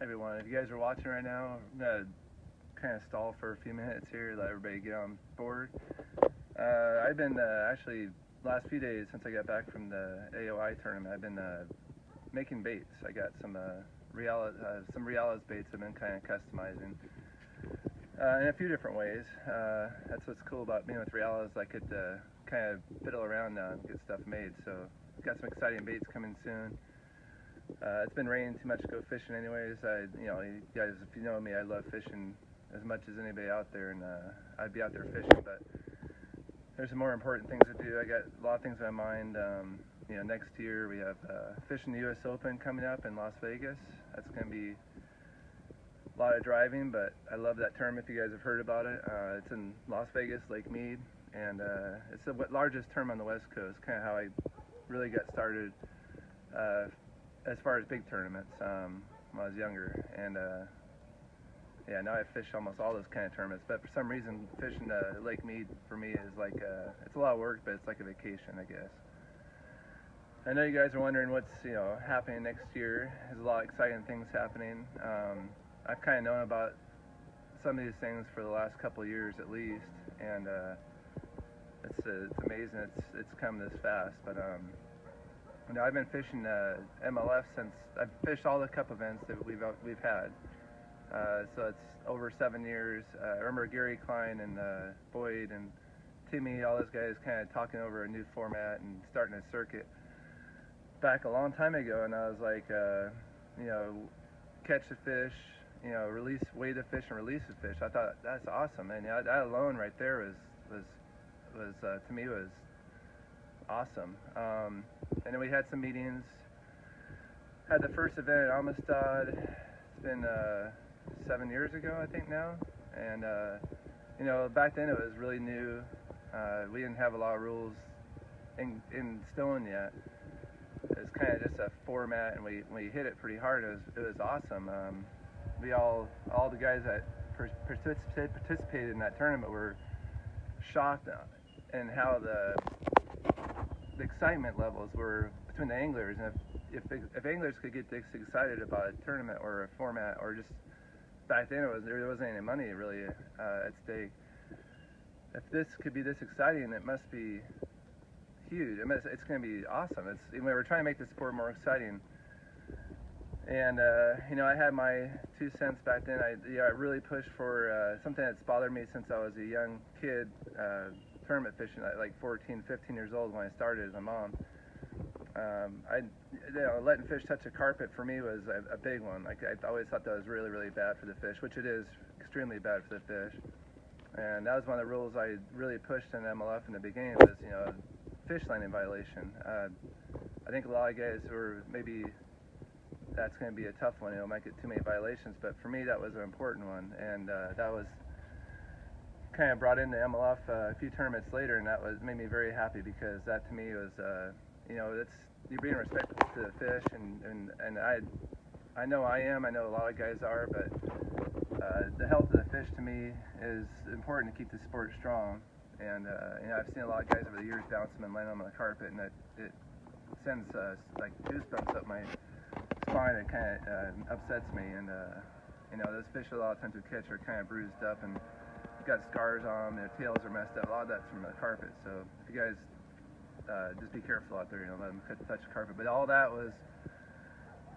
everyone. If you guys are watching right now, I'm going to kind of stall for a few minutes here, let everybody get on board. I've been actually, last few days since I got back from the AOI tournament, I've been making baits. I got some Realis baits I've been kind of customizing in a few different ways. That's what's cool about being with Realis. I could kind of fiddle around now and get stuff made. So got some exciting baits coming soon. It's been raining too much to go fishing anyways. You guys, if you know me, I love fishing as much as anybody out there, and I'd be out there fishing, but there's some more important things to do. I got a lot of things on my mind. Next year we have fishing the US Open coming up in Las Vegas. That's going to be a lot of driving, but I love that tournament if you guys have heard about it. It's in Las Vegas, Lake Mead, and it's the largest tournament on the West Coast, kind of how I really got started as far as big tournaments when I was younger. And now I fish almost all those kind of tournaments, but for some reason fishing Lake Mead for me is like it's a lot of work, but it's like a vacation, I guess. I know you guys are wondering what's happening next year. There's a lot of exciting things happening. I've kind of known about some of these things for the last couple of years at least, and it's amazing it's come this fast. But I've been fishing MLF since I've fished all the cup events that we've had. So it's over 7 years. I remember Gary Klein and Boyd and Timmy, all those guys kind of talking over a new format and starting a circuit back a long time ago, and I was like, catch a fish, weigh the fish and release the fish. I thought that's awesome, and that alone right there was to me was awesome. And then we had some meetings. Had the first event at Amistad. It's been 7 years ago, I think now, and back then it was really new. We didn't have a lot of rules in stone yet. It was kind of just a format, and we hit it pretty hard. It was awesome. We all the guys that participated in that tournament were shocked in how the excitement levels were between the anglers, and if anglers could get this excited about a tournament or a format, or just back then there wasn't any money really at stake. If this could be this exciting, it must be huge. It's going to be awesome. We were trying to make the sport more exciting, and I had my 2 cents back then. I really pushed for something that's bothered me since I was a young kid, tournament fishing at like 14, 15 years old when I started as a mom. Letting fish touch a carpet for me was a big one. Like I always thought that was really, really bad for the fish, which it is extremely bad for the fish. And that was one of the rules I really pushed in MLF in the beginning was, fish landing violation. I think a lot of guys were maybe that's going to be a tough one. Might get too many violations, but for me that was an important one, and that was kind of brought into MLF a few tournaments later, and that made me very happy because that to me was you're being respectful to the fish, and I know I am. I know a lot of guys are, but the health of the fish to me is important to keep the sport strong. And I've seen a lot of guys over the years bounce them and land them on the carpet, and it sends like goosebumps up my spine. It kind of upsets me, and those fish a lot of times we catch are kind of bruised up and got scars on them. Their tails are messed up. A lot of that's from the carpet. So if you guys just be careful out there, let them touch the carpet. But all that was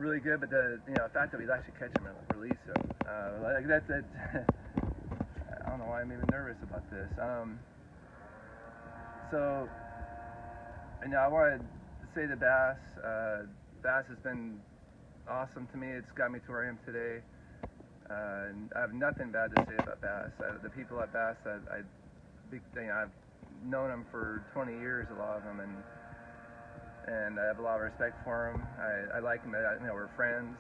really good. But the fact that we'd actually catch them and release them, like that I don't know why I'm even nervous about this. So, I wanted to say the bass. Bass has been awesome to me. It's got me to where I am today. And I have nothing bad to say about bass. The people at Bass, I've known them for 20 years, a lot of them, and I have a lot of respect for them. I like them. We're friends,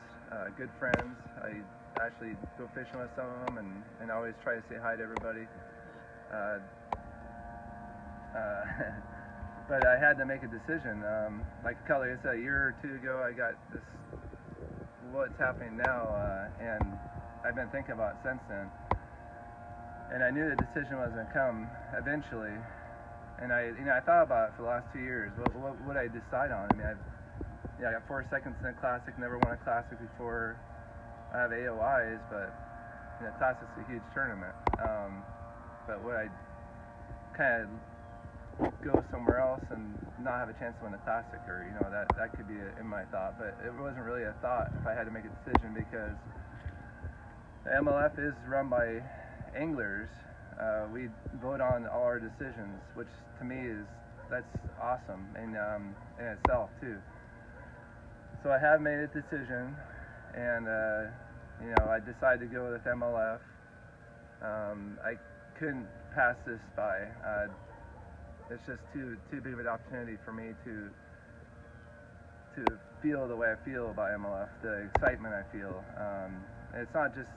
good friends. I actually go fishing with some of them, and I always try to say hi to everybody. But I had to make a decision. Like I said, a year or two ago, I got this, what's happening now, and I've been thinking about it since then. And I knew the decision was going to come eventually. And I thought about it for the last 2 years. What would I decide on? I got 4 seconds in a classic, never won a classic before. I have AOIs, but Classic's a huge tournament. But would I kind of go somewhere else and not have a chance to win the Classic, or that could be in my thought, but it wasn't really a thought if I had to make a decision, because the MLF is run by anglers. We vote on all our decisions, which to me that's awesome in itself too. So I have made a decision, and I decided to go with MLF. I couldn't pass this by. It's just too big of an opportunity for me to feel the way I feel about MLF, the excitement I feel. And it's not just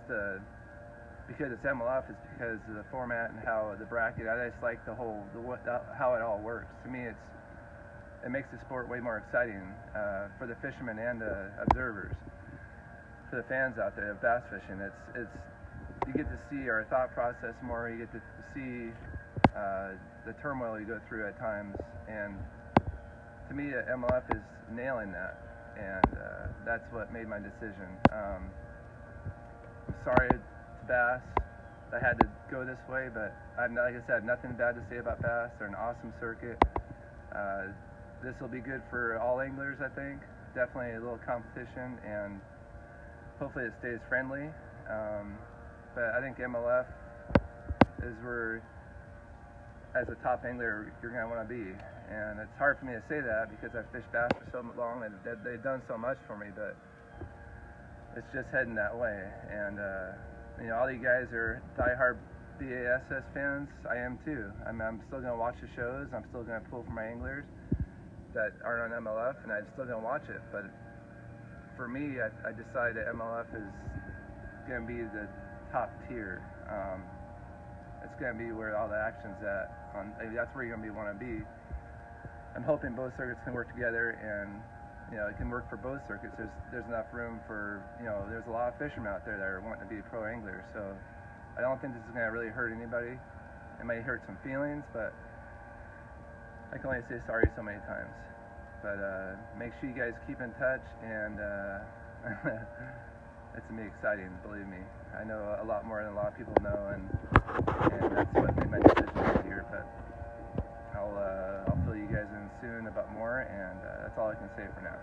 because it's MLF, it's because of the format and how the bracket. I just like how it all works. To me, it makes the sport way more exciting for the fishermen and the observers, for the fans out there of bass fishing. It's you get to see our thought process more. You get to see the turmoil you go through at times, and to me, MLF is nailing that, and that's what made my decision. I'm sorry to Bass I had to go this way, but like I said, nothing bad to say about Bass. They're an awesome circuit. This will be good for all anglers, I think. Definitely a little competition, and hopefully it stays friendly. But I think MLF is where, as a top angler, you're going to want to be. And it's hard for me to say that because I've fished bass for so long and they've done so much for me, but it's just heading that way. And all you guys are diehard BASS fans. I am too. I'm still going to watch the shows. I'm still going to pull for my anglers that aren't on MLF, and I'm still going to watch it. But for me, I decided that MLF is going to be the top tier. It's going to be where all the action's at. That's where you're going to want to be. I'm hoping both circuits can work together, and it can work for both circuits. There's enough room for, there's a lot of fishermen out there that are wanting to be pro anglers. So I don't think this is going to really hurt anybody. It may hurt some feelings, but I can only say sorry so many times. But make sure you guys keep in touch, and it's going to be exciting, believe me. I know a lot more than a lot of people know, and that's what made my decision this year. But I'll fill you guys in soon about more, and that's all I can say for now.